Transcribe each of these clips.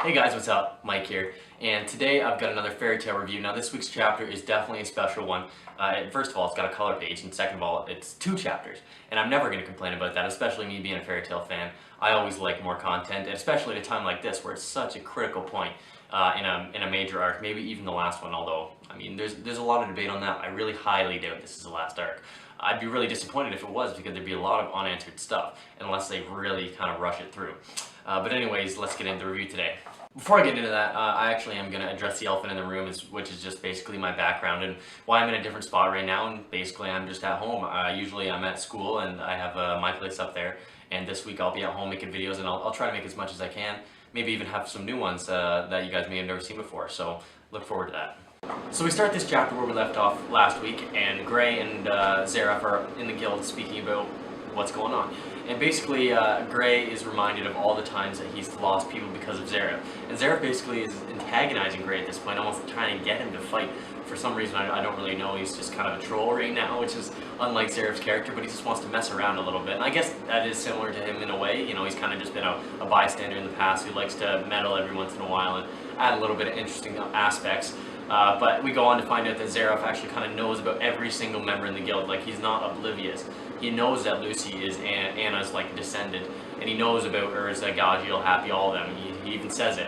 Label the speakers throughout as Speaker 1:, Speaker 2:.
Speaker 1: Hey guys, what's up? Mike here, and today I've got another fairy tale review. Now this week's chapter is definitely a special one. First of all, it's got a color page, and second of all, it's 2 chapters. And I'm never going to complain about that, especially me being a fairy tale fan. I always like more content, and especially at a time like this where it's such a critical point in a major arc, maybe even the last one, although, I mean, there's a lot of debate on that. I really highly doubt this is the last arc. I'd be really disappointed if it was, because there'd be a lot of unanswered stuff, unless they really kind of rush it through. But anyways, let's get into the review today. Before I get into that, I actually am going to address the elephant in the room, which is just basically my background and why I'm in a different spot right now, and basically I'm just at home. Usually I'm at school and I have my place up there, and this week I'll be at home making videos, and I'll try to make as much as I can, maybe even have some new ones that you guys may have never seen before, so look forward to that. So we start this chapter where we left off last week, and Gray and Zareth are in the guild speaking about what's going on. And basically, Gray is reminded of all the times that he's lost people because of Zareth. And Zareth basically is antagonizing Gray at this point, almost trying to get him to fight. For some reason, I don't really know, he's just kind of a troll right now, which is unlike Zareth's character, but he just wants to mess around a little bit. And I guess that is similar to him in a way. You know, he's kind of just been a bystander in the past who likes to meddle every once in a while and add a little bit of interesting aspects. But we go on to find out that Zareth actually kind of knows about every single member in the guild. Like, he's not oblivious. He knows that Lucy is Anna's like descendant, and he knows about Urza, Gajiel, Happy, all of them. He even says it,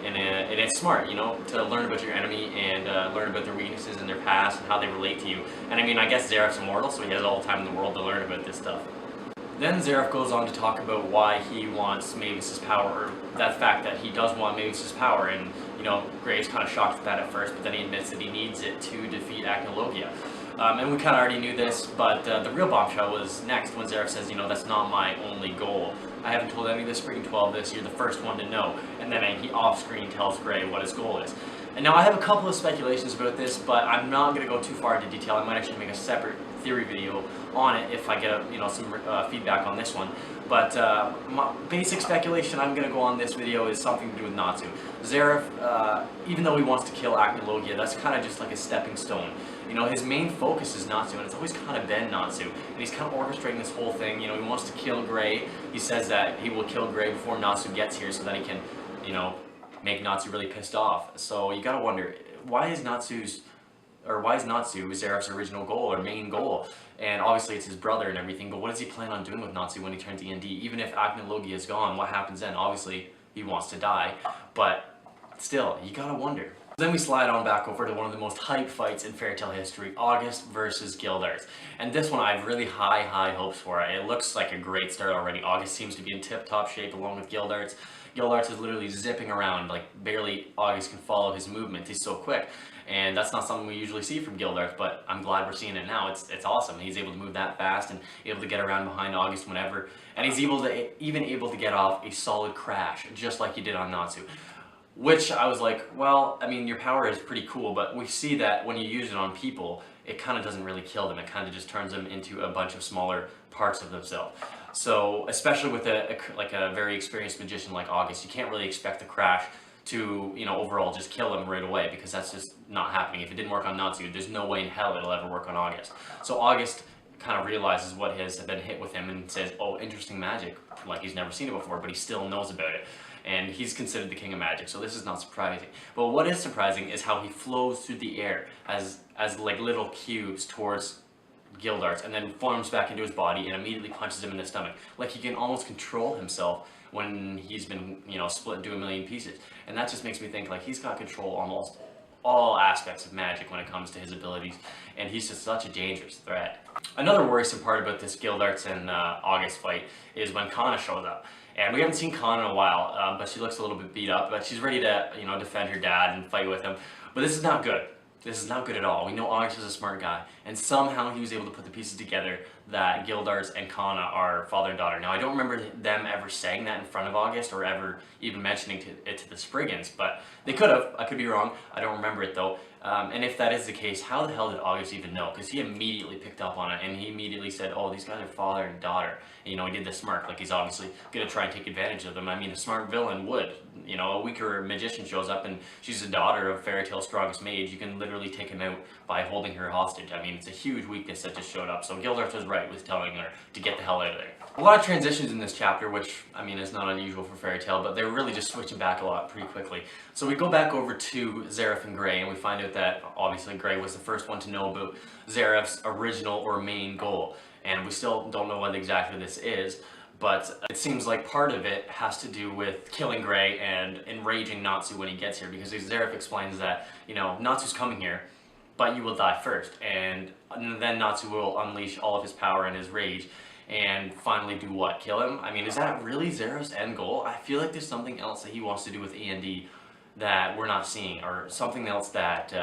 Speaker 1: and it's smart, you know, to learn about your enemy and learn about their weaknesses and their past and how they relate to you. And I mean, I guess Zareth's immortal, so he has all the time in the world to learn about this stuff. Then Zareth goes on to talk about why he wants Mavis's power, or that fact that he does want Mavis's power, and you know, Gray's kind of shocked at that at first, but then he admits that he needs it to defeat Acnologia. And we kind of already knew this, but the real bombshell was next when Zareth says, you know, that's not my only goal. I haven't told any of the Spring 12 this, you're the first one to know. And then he off-screen tells Gray what his goal is. And now I have a couple of speculations about this, but I'm not going to go too far into detail. I might actually make a separate theory video on it if I get some feedback on this one. But my basic speculation I'm going to go on this video is something to do with Natsu. Zareth, even though he wants to kill Acnologia, that's kind of just like a stepping stone. You know, his main focus is Natsu, and it's always kind of been Natsu. And he's kind of orchestrating this whole thing. You know, he wants to kill Gray. He says that he will kill Gray before Natsu gets here so that he can, you know, make Natsu really pissed off. So you gotta wonder, why is Natsu Zareth's original goal or main goal? And obviously it's his brother and everything, but what does he plan on doing with Natsu when he turns END? Even if Acnologia is gone, what happens then? Obviously he wants to die, but still, you gotta wonder. Then we slide on back over to one of the most hype fights in fairy tale history, August versus Gilder. And this one I have really high hopes for. It looks like a great start already. August seems to be in tip-top shape along with Gilder. Gilder is literally zipping around, like barely August can follow his movement. He's so quick. And that's not something we usually see from Gilder, but I'm glad we're seeing it now. It's awesome. He's able to move that fast and able to get around behind August whenever. And he's even able to get off a solid crash, just like he did on Natsu. Which I was like, well, I mean, your power is pretty cool, but we see that when you use it on people, it kind of doesn't really kill them. It kind of just turns them into a bunch of smaller parts of themselves. So, especially with a very experienced magician like August, you can't really expect the crash to, you know, overall just kill him right away, because that's just not happening. If it didn't work on Natsu, there's no way in hell it'll ever work on August. So August kind of realizes what has been hit with him and says, oh, interesting magic, like he's never seen it before, but he still knows about it. And he's considered the king of magic, so this is not surprising. But what is surprising is how he flows through the air as like little cubes towards Gilder, and then forms back into his body and immediately punches him in the stomach. Like he can almost control himself when he's been, you know, split into a million pieces. And that just makes me think like he's got control almost all aspects of magic when it comes to his abilities, and he's just such a dangerous threat. Another worrisome part about this Gilder and August fight is when Kana shows up. And we haven't seen Kana in a while, but she looks a little bit beat up, but she's ready to, you know, defend her dad and fight with him. But this is not good. This is not good at all. We know August is a smart guy, and somehow he was able to put the pieces together that Gilder and Kana are father and daughter. Now, I don't remember them ever saying that in front of August or ever even mentioning it to the Spriggans, but they could have. I could be wrong. I don't remember it though. And if that is the case, how the hell did August even know? Because he immediately picked up on it, and he immediately said, oh, these guys are father and daughter. And, you know, he did the smirk, like he's obviously going to try and take advantage of them. I mean, a smart villain would. You know, a weaker magician shows up, and she's the daughter of Fairy Tale's strongest mage. You can literally take him out by holding her hostage. I mean, it's a huge weakness that just showed up. So Gilder was right with telling her to get the hell out of there. A lot of transitions in this chapter, which, I mean, is not unusual for Fairy Tale, but they're really just switching back a lot pretty quickly. So we go back over to Xerath and Gray, and we find out that, obviously, Gray was the first one to know about Xerath's original or main goal. And we still don't know what exactly this is, but it seems like part of it has to do with killing Gray and enraging Natsu when he gets here, because Xerath explains that, you know, Natsu's coming here, but you will die first, and then Natsu will unleash all of his power and his rage, and finally do what? Kill him? I mean, is that really Xerath's end goal? I feel like there's something else that he wants to do with E&D that we're not seeing, or something else that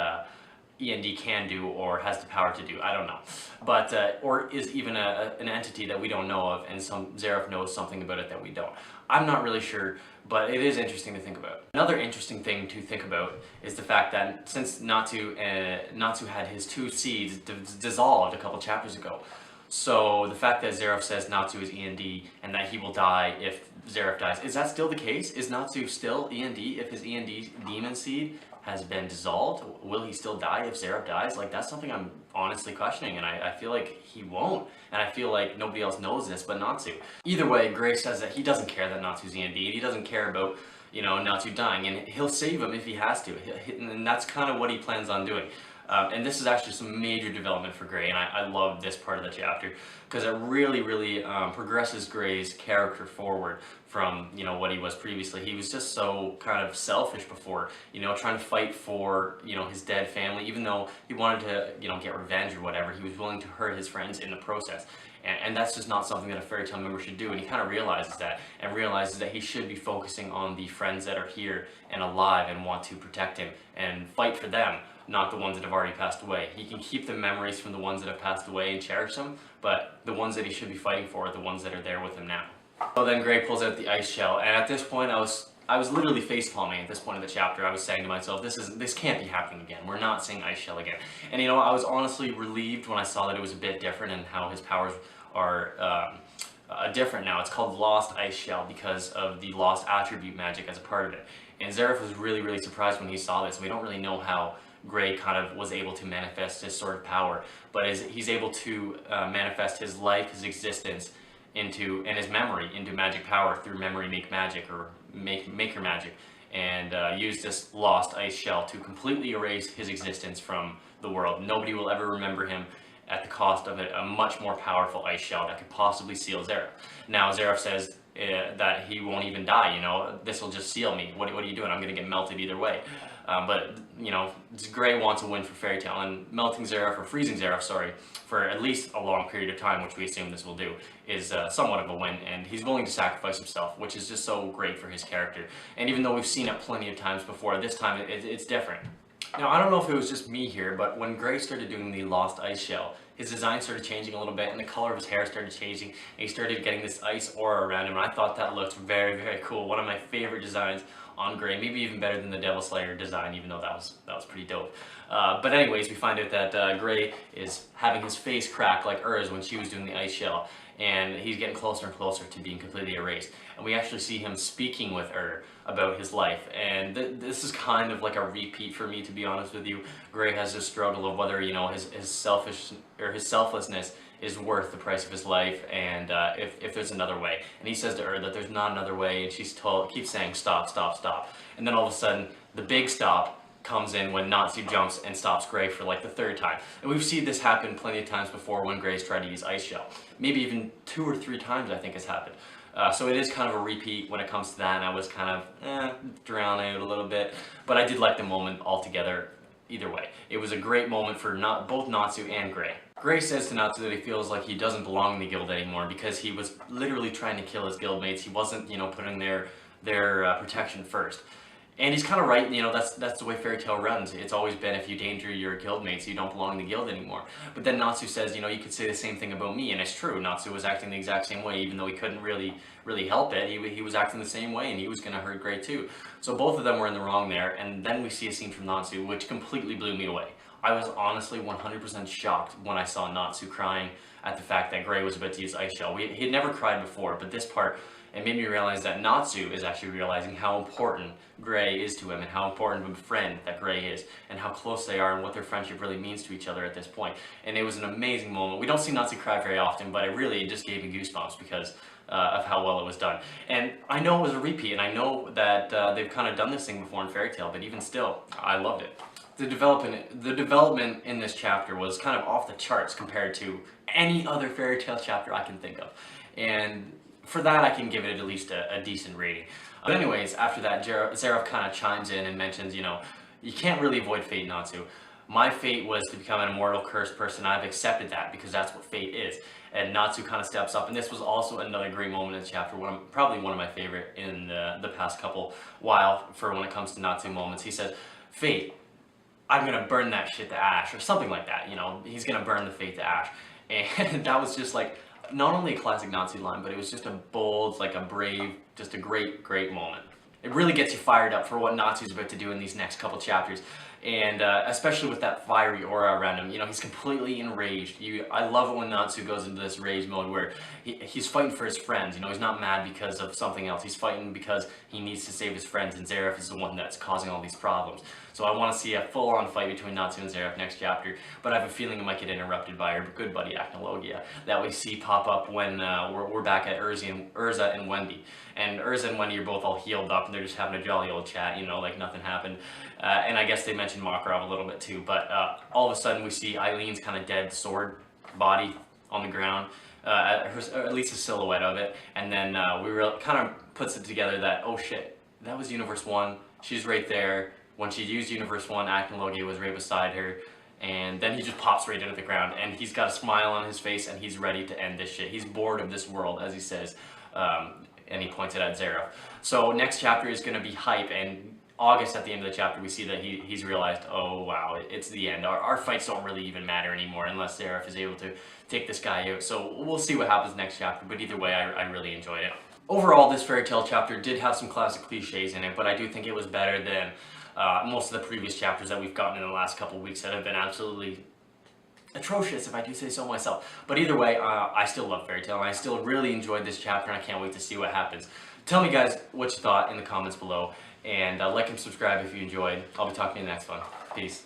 Speaker 1: E&D can do or has the power to do. I don't know. But, or is even an entity that we don't know of, and Xerath knows something about it that we don't. I'm not really sure, but it is interesting to think about. Another interesting thing to think about is the fact that since Natsu had his 2 seeds dissolved a couple chapters ago, so the fact that Xerath says Natsu is E&D and that he will die if Xerath dies, is that still the case? Is Natsu still E&D if his E&D demon seed has been dissolved? Will he still die if Xerath dies? Like, that's something I'm honestly questioning, and I feel like he won't. And I feel like nobody else knows this but Natsu. Either way, Gray says that he doesn't care that Natsu's E&D, and he doesn't care about, you know, Natsu dying, and he'll save him if he has to. And that's kind of what he plans on doing. And this is actually some major development for Gray, and I love this part of the chapter because it really progresses Gray's character forward from, you know, what he was previously. He was just so kind of selfish before, you know, trying to fight for, you know, his dead family. Even though he wanted to, you know, get revenge or whatever, he was willing to hurt his friends in the process. And that's just not something that a Fairy Tale member should do, and he kind of realizes that, and realizes that he should be focusing on the friends that are here and alive and want to protect him and fight for them, not the ones that have already passed away. He can keep the memories from the ones that have passed away and cherish them, but the ones that he should be fighting for are the ones that are there with him now. So then Gray pulls out the ice shell, and at this point I was literally face-palming at this point in the chapter. I was saying to myself, this can't be happening again. We're not seeing ice shell again. And you know, I was honestly relieved when I saw that it was a bit different and how his powers are different now. It's called Lost Ice Shell because of the lost attribute magic as a part of it. And Xerath was really surprised when he saw this. We don't really know how Gray kind of was able to manifest his sort of power, but he's able to manifest his life, his existence, and his memory into magic power through memory make magic, or maker magic, and use this lost ice shell to completely erase his existence from the world. Nobody will ever remember him at the cost of a much more powerful ice shell that could possibly seal Xerath. Now Xerath says that he won't even die, you know, this will just seal me. What are you doing? I'm going to get melted either way. But, you know, Gray wants a win for Fairy Tale, and melting Xerath, or freezing Xerath, sorry, for at least a long period of time, which we assume this will do, is somewhat of a win, and he's willing to sacrifice himself, which is just so great for his character. And even though we've seen it plenty of times before, this time it's different. Now, I don't know if it was just me here, but when Gray started doing the Lost Ice Shell, his design started changing a little bit, and the color of his hair started changing, and he started getting this ice aura around him, and I thought that looked very cool. One of my favorite designs on Gray, maybe even better than the Devil Slayer design, even though that was pretty dope. But anyways, we find out that Gray is having his face crack like Ur's when she was doing the ice shell, and he's getting closer and closer to being completely erased. And we actually see him speaking with Ur about his life, and this is kind of like a repeat for me, to be honest with you. Gray has this struggle of whether, you know, his selflessness is worth the price of his life, and if there's another way. And he says to Ur that there's not another way, and she's keeps saying stop, stop, stop. And then all of a sudden, the big stop comes in when Natsu jumps and stops Gray for like the 3rd time. And we've seen this happen plenty of times before when Gray's tried to use Ice Shell. Maybe even 2 or 3 times I think has happened. So it is kind of a repeat when it comes to that, and I was kind of drowned out a little bit. But I did like the moment altogether either way. It was a great moment for both Natsu and Gray. Gray says to Natsu that he feels like he doesn't belong in the guild anymore because he was literally trying to kill his guildmates. He wasn't, you know, putting their protection first. And he's kind of right, that's the way fairy tale runs. It's always been, if you danger your guildmates, you don't belong in the guild anymore. But then Natsu says, you could say the same thing about me, and it's true. Natsu was acting the exact same way, even though he couldn't really help it. He was acting the same way, and he was going to hurt Gray too. So both of them were in the wrong there, and then we see a scene from Natsu, which completely blew me away. I was honestly 100% shocked when I saw Natsu crying at the fact that Gray was about to use Ice Shell. He had never cried before, but this part, it made me realize that Natsu is actually realizing how important Gray is to him, and how important of a friend that Gray is, and how close they are, and what their friendship really means to each other at this point. And it was an amazing moment. We don't see Natsu cry very often, but it just gave me goosebumps because of how well it was done. And I know it was a repeat, and I know that they've kind of done this thing before in Fairy Tail, but even still, I loved it. The development in this chapter was kind of off the charts compared to any other Fairy Tail chapter I can think of. And for that, I can give it at least a decent rating. But anyways, after that, Zeref kind of chimes in and mentions, you can't really avoid fate, Natsu. My fate was to become an immortal cursed person. I've accepted that because that's what fate is. And Natsu kind of steps up, and this was also another great moment in the chapter, probably one of my favorite in the past couple while for when it comes to Natsu moments. He says, "Fate, I'm gonna burn that shit to ash," or something like that. He's gonna burn the fate to ash. And that was just like, not only a classic Natsu line, but it was just a bold, like a brave, just a great, great moment. It really gets you fired up for what Natsu's about to do in these next couple chapters. And especially with that fiery aura around him, he's completely enraged. I love it when Natsu goes into this rage mode where he's fighting for his friends. He's not mad because of something else. He's fighting because he needs to save his friends, and Zeref is the one that's causing all these problems. So I want to see a full-on fight between Natsu and Zeref next chapter, but I have a feeling it might get interrupted by our good buddy Acnologia that we see pop up when we're back at Urza and Wendy. And Urza and Wendy are both all healed up, and they're just having a jolly old chat, like nothing happened. And I guess they mentioned Makarov a little bit too, but all of a sudden we see Eileen's kind of dead sword body on the ground, or at least a silhouette of it, and then kind of puts it together that, oh shit, that was Universe 1, she's right there. When she used Universe 1, Acnologia was right beside her, and then he just pops right into the ground, and he's got a smile on his face, and he's ready to end this shit. He's bored of this world, as he says, and he points it at Zeref. So next chapter is going to be hype, and August, at the end of the chapter, we see that he's realized, oh wow, it's the end. Our fights don't really even matter anymore unless Zeref is able to take this guy out. So we'll see what happens next chapter, but either way, I really enjoyed it. Overall, this Fairy Tail chapter did have some classic cliches in it, but I do think it was better than most of the previous chapters that we've gotten in the last couple of weeks that have been absolutely atrocious, if I do say so myself. But either way, I still love Fairy Tail, and I still really enjoyed this chapter, and I can't wait to see what happens. Tell me, guys, what you thought in the comments below, and like and subscribe if you enjoyed. I'll be talking to you in the next one. Peace.